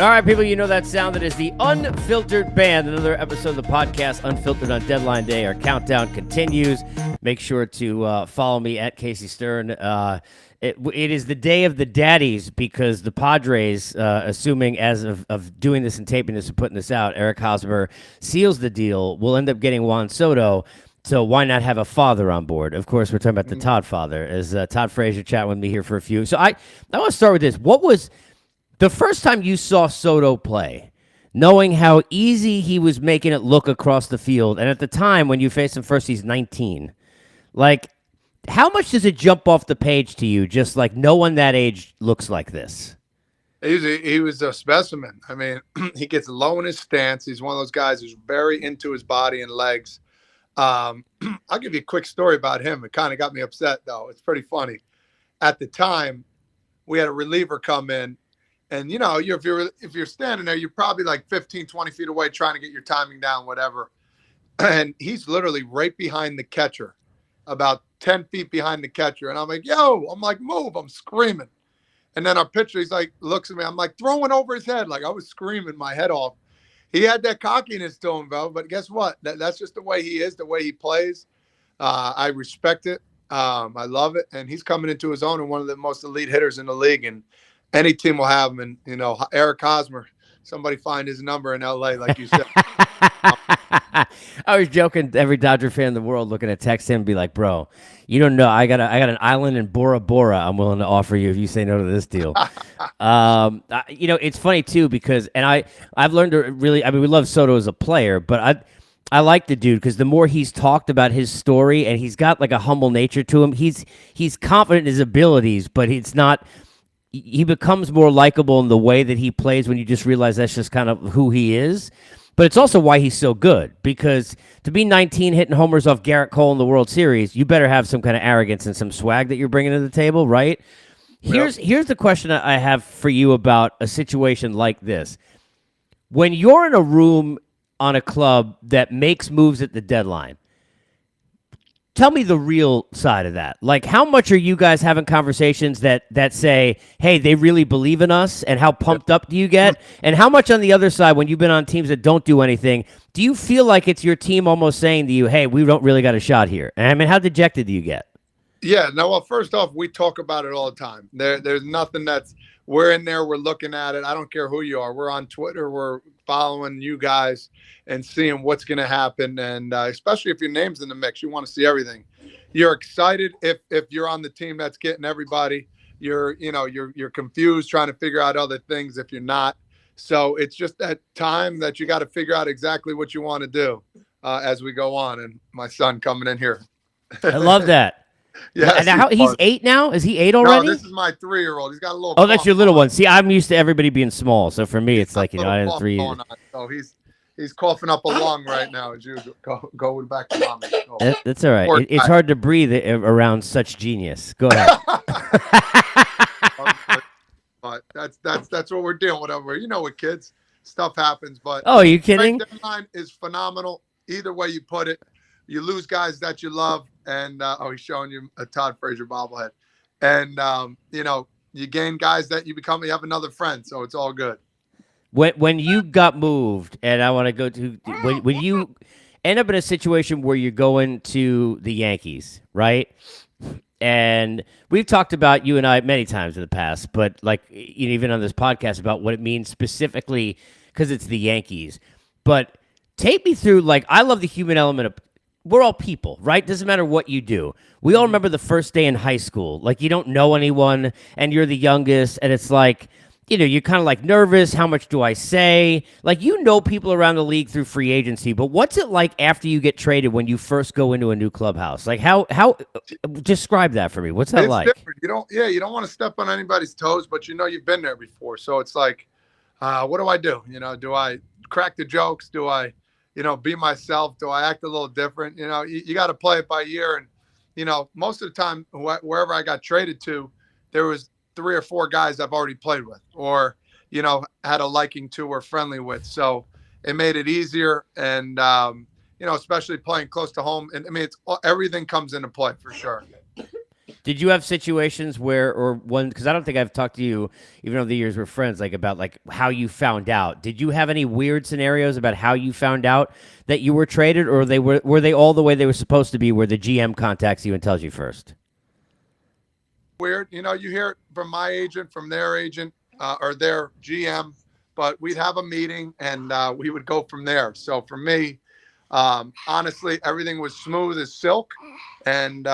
All right, people, you know that sound. That is the Unfiltered Band. Another episode of the podcast, Unfiltered, on deadline day. Our countdown continues. Make sure to follow me at Casey Stern. It is the day of the daddies because the Padres, assuming as of doing this and taping this and putting this out, Eric Hosmer seals the deal. We'll end up getting Juan Soto. So why not have a father on board? Of course, we're talking about the Todd father. As Todd Frazier chatting with me here for a few. So I want to start with this. What was the first time you saw Soto play, knowing how easy he was making it look across the field? And at the time when you faced him first, he's 19. Like, how much does it jump off the page to you, just like no one that age looks like this? He was a specimen. I mean, he gets low in his stance. He's one of those guys who's very into his body and legs. I'll give you a quick story about him. It kind of got me upset, though. It's pretty funny. At the time, we had a reliever come in. And, you know, if you're standing there, you're probably like 15, 20 feet away trying to get your timing down, whatever. And he's literally right behind the catcher, about 10 feet behind the catcher. And I'm like, I'm like, move. I'm screaming. And then our pitcher, he's like, looks at me. I'm like throwing over his head. Like I was screaming my head off. He had that cockiness to him, bro. But guess what? That's just the way he is, the way he plays. I respect it. I love it. And he's coming into his own and one of the most elite hitters in the league. And any team will have him. And, you know, Eric Hosmer, somebody find his number in L.A., like you said. I was joking. Every Dodger fan in the world looking to text him and be like, bro, you don't know. I got an island in Bora Bora I'm willing to offer you if you say no to this deal. You know, it's funny, too, because I've learned to really – I mean, we love Soto as a player, but I like the dude because the more he's talked about his story and he's got like a humble nature to him, he's confident in his abilities, but it's not – he becomes more likable in the way that he plays when you just realize that's just kind of who he is. But it's also why he's so good, because to be 19 hitting homers off Garrett Cole in the World Series, you better have some kind of arrogance and some swag that you're bringing to the table, right? Here's the question I have for you about a situation like this. When you're in a room on a club that makes moves at the deadline, tell me the real side of that. Like, how much are you guys having conversations that say, hey, they really believe in us, and how pumped up do you get? And how much on the other side, when you've been on teams that don't do anything, do you feel like it's your team almost saying to you, hey, we don't really got a shot here? And I mean, how dejected do you get? Yeah, no, well, first off, we talk about it all the time. There's nothing we're in there, we're looking at it. I don't care who you are. We're on Twitter, we're following you guys and seeing what's going to happen. And especially if your name's in the mix, you want to see everything. You're excited if you're on the team that's getting everybody. You're confused trying to figure out other things if you're not. So it's just that time that you got to figure out exactly what you want to do as we go on. And my son coming in here. I love that. Yeah. And now he's 8 now? Is he 8 already? No, this is my 3-year-old. He's got a little. Oh, that's your little one. See, I'm used to everybody being small. So for me, it's like, you know, I had 3. So he's coughing up a lung right now as usual. Go back to mommy. That's all right. It's hard to breathe around such genius. Go ahead. But that's what we're dealing with. You know, with kids, stuff happens. But oh, are you kidding? Deadline is phenomenal. Either way you put it, you lose guys that you love, and he's showing you a Todd Frazier bobblehead, and you know, you gain guys that you have another friend. So it's all good. When you got moved, and I want to go to when you end up in a situation where you're going to the Yankees, right? And we've talked about, you and I, many times in the past, but like, you know, even on this podcast, about what it means specifically because it's the Yankees. But take me through, like, I love the human element of, we're all people, right? Doesn't matter what you do. We all remember the first day in high school. Like, you don't know anyone, and you're the youngest, and it's like, you know, you're kind of like nervous. How much do I say? Like, you know people around the league through free agency, but what's it like after you get traded when you first go into a new clubhouse? Like, how describe that for me. What's that like? Different. You don't want to step on anybody's toes, but you know you've been there before. So it's like, what do I do? You know, do I crack the jokes? Do I, you know, be myself? Do I act a little different? You know, you got to play it by ear. And, you know, most of the time, wherever I got traded to, there was 3 or 4 guys I've already played with, or, you know, had a liking to or friendly with. So it made it easier. And, you know, especially playing close to home. And I mean, everything comes into play for sure. Did you have situations where, or one, because I don't think I've talked to you, even though the years we're friends, like about like how you found out. Did you have any weird scenarios about how you found out that you were traded, or were they all the way they were supposed to be, where the GM contacts you and tells you first? Weird. You hear it from my agent, from their agent, or their GM, but we'd have a meeting and we would go from there. So for me, honestly, everything was smooth as silk. And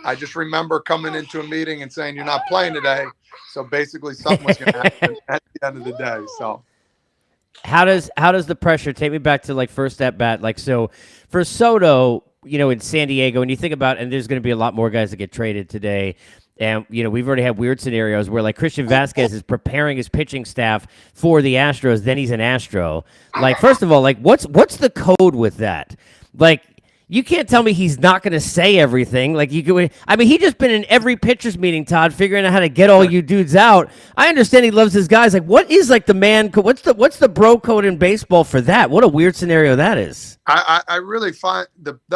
I just remember coming into a meeting and saying, "You're not playing today." So basically, something was going to happen at the end of the day. So How does the pressure take me back to like first at bat? Like, so for Soto, in San Diego, and you think about, and there's going to be a lot more guys that get traded today. And, we've already had weird scenarios where like Christian Vasquez is preparing his pitching staff for the Astros. Then he's an Astro. Like, first of all, like what's the code with that? Like, you can't tell me he's not going to say everything. Like, he just been in every pitchers meeting, Todd, figuring out how to get all you dudes out. I understand he loves his guys. Like, what is like the man code? What's the bro code in baseball for that? What a weird scenario that is. I really find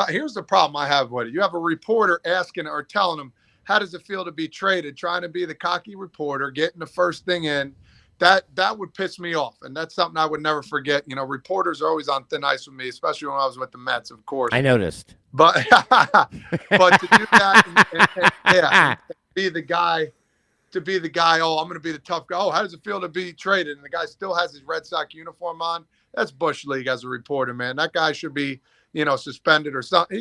here's the problem I have with it. You have a reporter asking or telling him, how does it feel to be traded? Trying to be the cocky reporter, getting the first thing in. That would piss me off, and that's something I would never forget. Reporters are always on thin ice with me, especially when I was with the Mets, of course. I noticed, but but to do that and be the guy, oh, I'm going to be the tough guy. Oh, how does it feel to be traded? And the guy still has his Red Sox uniform on. That's Bush League as a reporter, man. That guy should be, suspended or something.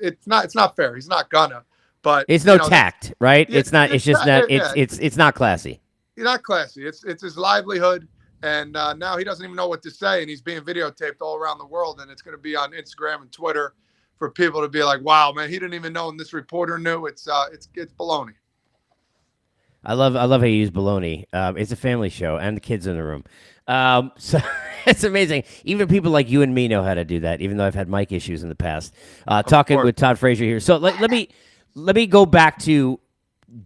It's not fair. He's not gonna. But it's no tact, right? Yeah, it's not. It's just not. It's not classy. He's not classy. It's his livelihood, and now he doesn't even know what to say, and he's being videotaped all around the world, and it's going to be on Instagram and Twitter for people to be like, "Wow, man, he didn't even know, and this reporter knew." It's baloney. I love how you use baloney. It's a family show, and the kids in the room. So it's amazing. Even people like you and me know how to do that. Even though I've had mic issues in the past. Talking with Todd Frazier here. So let me go back to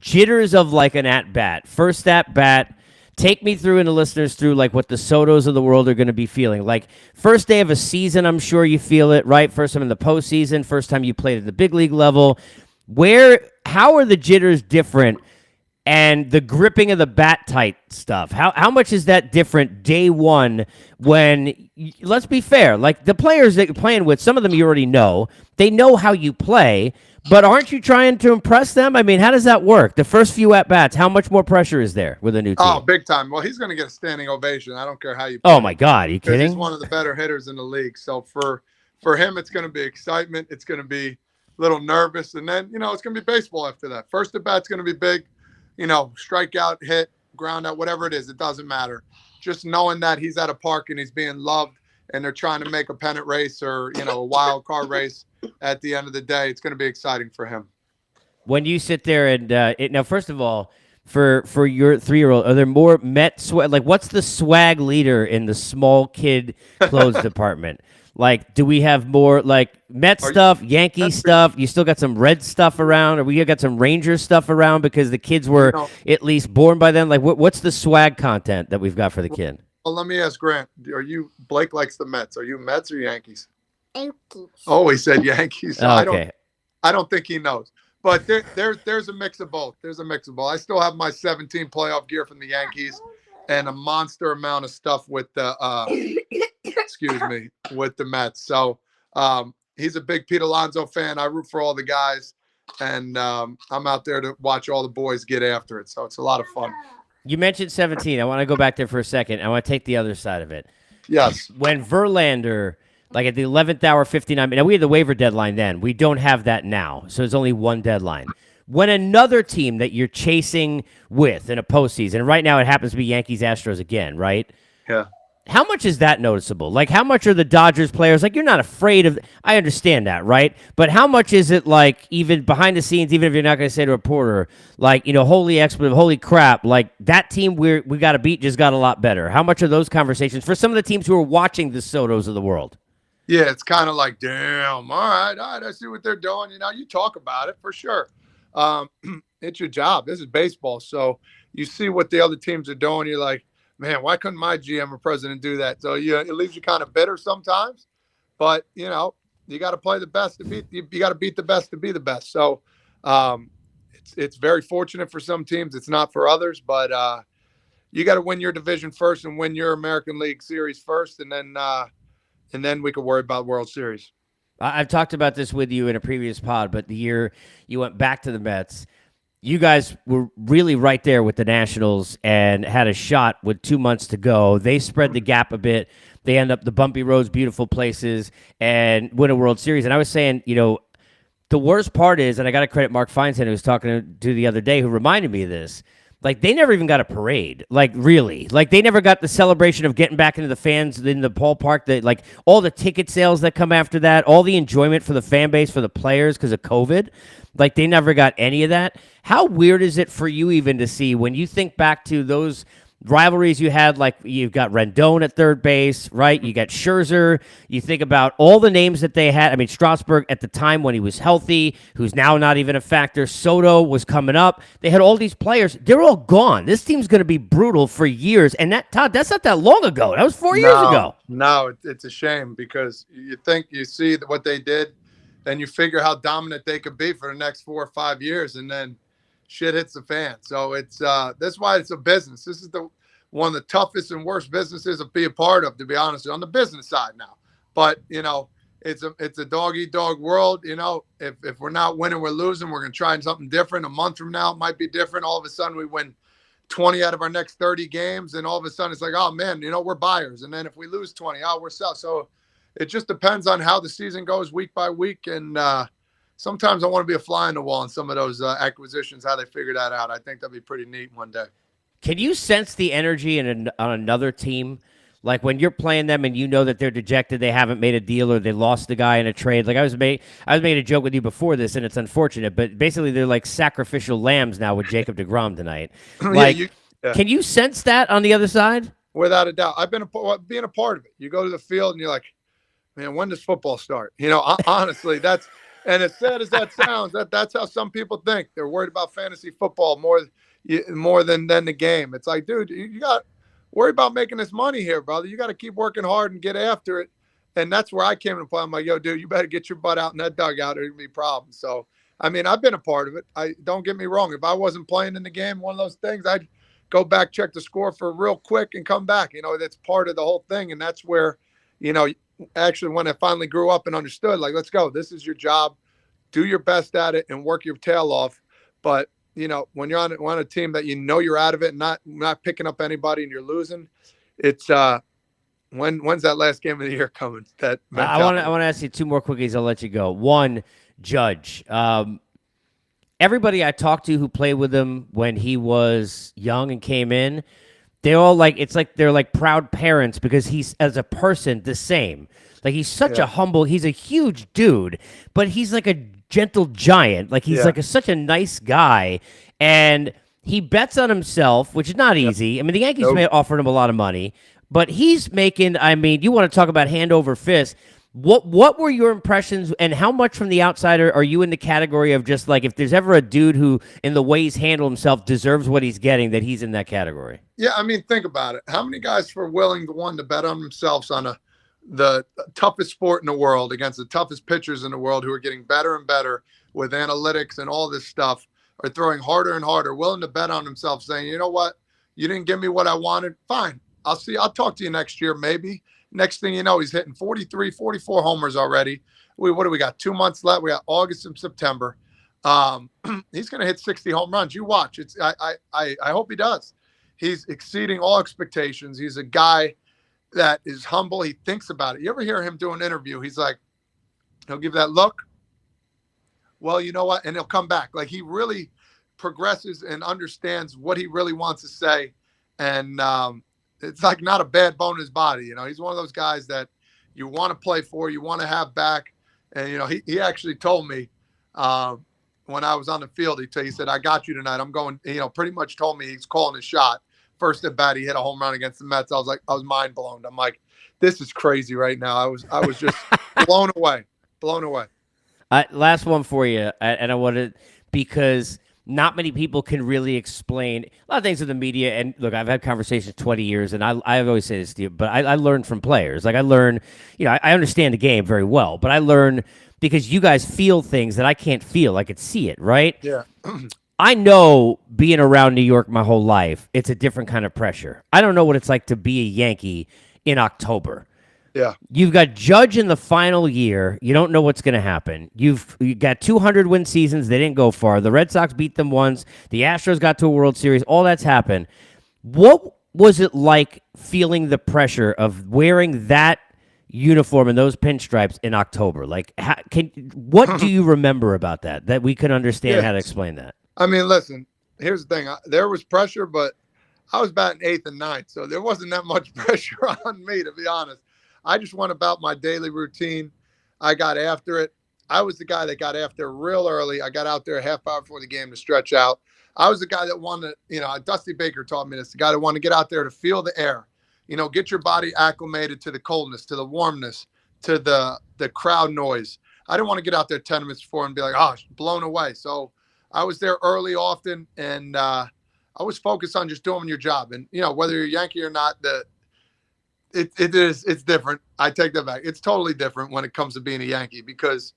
jitters of like an at bat. First at bat. Take me through and the listeners through like what the Sotos of the world are going to be feeling. Like first day of a season, I'm sure you feel it, right? First time in the postseason, first time you played at the big league level. How are the jitters different? And the gripping of the bat tight stuff. How much is that different day one when, let's be fair, like the players that you're playing with, some of them you already know. They know how you play, but aren't you trying to impress them? I mean, how does that work? The first few at-bats, how much more pressure is there with a new team? Oh, big time. Well, he's going to get a standing ovation. I don't care how you play. Oh, my God. Are you kidding? He's one of the better hitters in the league. So for him, it's going to be excitement. It's going to be a little nervous. And then, it's going to be baseball after that. First at-bat's going to be big. Strikeout, hit, ground out, whatever it is, it doesn't matter. Just knowing that he's at a park and he's being loved and they're trying to make a pennant race or, a wild card race at the end of the day, it's going to be exciting for him. When you sit there and now, first of all, for your 3-year-old, are there more Met swag? Like, what's the swag leader in the small kid clothes department? Like, do we have more like Met stuff, Yankee stuff? You still got some Red stuff around, or we got some Rangers stuff around because the kids were at least born by then? Like, what's the swag content that we've got for the kid? Well, let me ask Grant. Blake likes the Mets. Are you Mets or Yankees? Yankees. Oh, he said Yankees. So okay. I don't think he knows. But there's a mix of both. I still have my 17 playoff gear from the Yankees and a monster amount of stuff with the with the Mets. So he's a big Pete Alonso fan. I root for all the guys, and I'm out there to watch all the boys get after it. So it's a lot of fun. You mentioned 17. I want to go back there for a second. I want to take the other side of it. Yes. When Verlander, like at the 11th hour, 59 minutes, we had the waiver deadline then. We don't have that now, so there's only one deadline. When another team that you're chasing with in a postseason, right now it happens to be Yankees Astros again, right? Yeah. How much is that noticeable? Like, how much are the Dodgers players, like, you're not afraid of, I understand that, right? But how much is it, like, even behind the scenes, even if you're not going to say to a reporter, like, holy expletive, holy crap, like, that team we got to beat just got a lot better. How much are those conversations for some of the teams who are watching the Sotos of the world? Yeah, it's kind of like, damn, all right, I see what they're doing. You talk about it for sure. It's your job. This is baseball. So you see what the other teams are doing. You're like, man, why couldn't my GM or president do that? So it leaves you kind of bitter sometimes, but you got to play the best to beat. You got to beat the best to be the best. So it's very fortunate for some teams. It's not for others, but you got to win your division first and win your American League Series first, and then we could worry about World Series. I've talked about this with you in a previous pod, but the year you went back to the Mets, you guys were really right there with the Nationals and had a shot with 2 months to go. They spread the gap a bit. They end up the bumpy roads, beautiful places, and win a World Series. And I was saying, the worst part is, and I got to credit Mark Feinstein, who was talking to the other day, who reminded me of this. Like, they never even got a parade. Like, really. Like, they never got the celebration of getting back into the fans in the ballpark. Like, all the ticket sales that come after that, all the enjoyment for the fan base, for the players because of COVID. Like, they never got any of that. How weird is it for you even to see when you think back to those rivalries you had, like you've got Rendon at third base, right? You got Scherzer. You think about all the names that they had. I mean, Strasburg at the time when he was healthy, who's now not even a factor. Soto was coming up. They had all these players. They're all gone. This team's going to be brutal for years. And that, Todd, that's not that long ago. That was 4 years ago. No, it's a shame because you see what they did, then you figure how dominant they could be for the next 4 or 5 years, and then shit hits the fan. So it's that's why it's a business. This is one of the toughest and worst businesses to be a part of, to be honest, on the business side now. But it's a dog eat dog world. If we're not winning, we're losing. We're gonna try something different. A month from now, it might be different. All of a sudden, we win 20 out of our next 30 games, and all of a sudden, it's like, oh man, we're buyers. And then if we lose 20, we're sell. So it just depends on how the season goes week by week, and sometimes I want to be a fly on the wall in some of those acquisitions, how they figure that out. I think that'd be pretty neat one day. Can you sense the energy on another team? Like when you're playing them and you know that they're dejected, they haven't made a deal or they lost the guy in a trade. Like I was making a joke with you before this, and it's unfortunate, but basically they're like sacrificial lambs now with Jacob deGrom tonight. Like, Can you sense that on the other side? Without a doubt. I've been being a part of it. You go to the field and you're like, man, when does football start? Honestly, and as sad as that sounds, that's how some people think. They're worried about fantasy football more than the game. It's like, dude, you got to worry about making this money here, brother. You got to keep working hard and get after it. And that's where I came into play. I'm like, yo, dude, you better get your butt out in that dugout. There's going to be problems. So, I mean, I've been a part of it. Don't get me wrong. If I wasn't playing in the game, one of those things, I'd go back, check the score for real quick and come back. That's part of the whole thing. And that's where, actually when I finally grew up and understood, like, let's go. This is your job. Do your best at it and work your tail off. But, when you're on a team that you're out of it and not picking up anybody and you're losing, it's when's that last game of the year coming? That I want to ask you two more quickies. I'll let you go. One, Judge. Everybody I talked to who played with him when he was young and came in, they all they're like proud parents because he's as a person the same. Like he's such he's a huge dude, but he's like a gentle giant. Like he's such a nice guy, and he bets on himself, which is not easy. I mean, the Yankees may have offered him a lot of money, but he's making. I mean, you want to talk about hand over fist. What were your impressions, and how much from the outsider are you in the category of just like if there's ever a dude who, in the way he's handled himself, deserves what he's getting, that he's in that category? Yeah, I mean, think about it. How many guys were willing to bet on themselves on the toughest sport in the world against the toughest pitchers in the world who are getting better and better with analytics and all this stuff, are throwing harder and harder, willing to bet on themselves, saying, you know what, you didn't give me what I wanted. Fine. I'll talk to you next year, maybe. Next thing you know, he's hitting 43, 44 homers already. What do we got? 2 months left. We got August and September. He's going to hit 60 home runs. You watch. I hope he does. He's exceeding all expectations. He's a guy that is humble. He thinks about it. You ever hear him do an interview? He's like, he'll give that look. Well, you know what? And he'll come back. Like he really progresses and understands what he really wants to say. And it's like not a bad bone in his body. He's one of those guys that you want to play for, you want to have back. And, he actually told me when I was on the field, he said, I got you tonight. I'm going, pretty much told me he's calling his shot. First at bat, he hit a home run against the Mets. I was mind blown. I'm like, this is crazy right now. I was just blown away. Last one for you, and I wanted, because not many people can really explain a lot of things in the media. And look, I've had conversations 20 years, and I've always said this to you, but I learned from players. Like I learn, I understand the game very well, but I learn because you guys feel things that I can't feel. I could see it, right? Yeah. I know being around New York my whole life, it's a different kind of pressure. I don't know what it's like to be a Yankee in October. Yeah. You've got Judge in the final year. You don't know what's going to happen. You got 200 win seasons. They didn't go far. The Red Sox beat them once. The Astros got to a World Series. All that's happened. What was it like feeling the pressure of wearing that uniform and those pinstripes in October? Like, what do you remember about that? That we could understand how to explain that. I mean, listen, here's the thing. There was pressure, but I was batting eighth and ninth, so there wasn't that much pressure on me, to be honest. I just went about my daily routine. I got after it. I was the guy that got after real early. I got out there a half hour before the game to stretch out. I was the guy that wanted, Dusty Baker taught me this, the guy that wanted to get out there to feel the air, get your body acclimated to the coldness, to the warmness, to the crowd noise. I didn't want to get out there 10 minutes before and be like, oh, blown away. So I was there early often, and I was focused on just doing your job. And, whether you're a Yankee or not, it's different. I take that back. It's totally different when it comes to being a Yankee because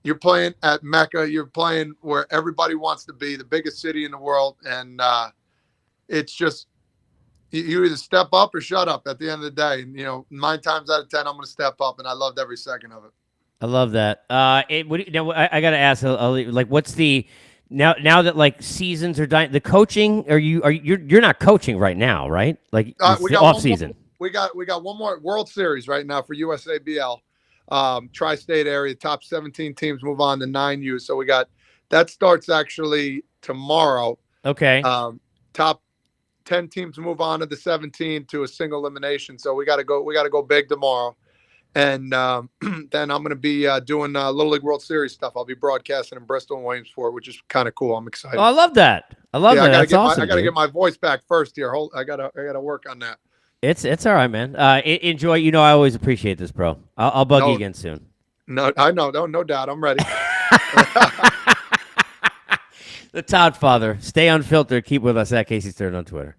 you're playing at Mecca. You're playing where everybody wants to be, the biggest city in the world. And it's just, you either step up or shut up at the end of the day. And, 9 times out of 10, I'm going to step up, and I loved every second of it. I love that. I got to ask, like, what's the now that like seasons are dying, the coaching? You're not coaching right now, right? Like we got off season. We got one more World Series right now for USABL, tri-state area. Top 17 teams move on to 9U. So that starts actually tomorrow. Okay. Top 10 teams move on to the 17 to a single elimination. So we got to go big tomorrow. And then I'm going to be doing Little League World Series stuff. I'll be broadcasting in Bristol and Williamsport, which is kind of cool. I'm excited. Oh, I love that. That. That's awesome. I got to get my voice back first here. I got to work on that. It's all right, man. Enjoy. I always appreciate this, bro. I'll bug you again soon. No, I know. No doubt. I'm ready. The Todd Father. Stay unfiltered. Keep with us at Casey Stern on Twitter.